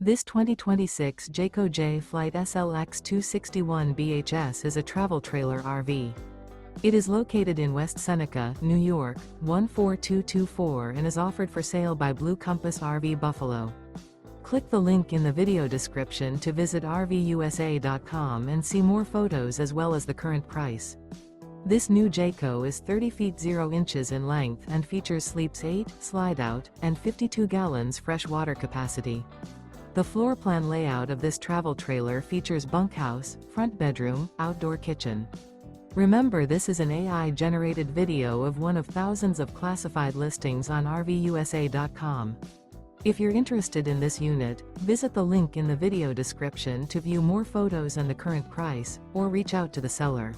This 2026 Jayco Jay Flight SLX 261 BHS is a travel trailer RV. It is located in West Seneca, New York, 14224 and is offered for sale by Blue Compass RV Buffalo. Click the link in the video description to visit RVUSA.com and see more photos as well as the current price. This new Jayco is 30 feet 0 inches in length and features sleeps 8, Slideout, and 52 gallons fresh water capacity. The floor plan layout of this travel trailer features bunkhouse, front bedroom, outdoor kitchen. Remember, this is an AI-generated video of one of thousands of classified listings on RVUSA.com. If you're interested in this unit, visit the link in the video description to view more photos and the current price, or reach out to the seller.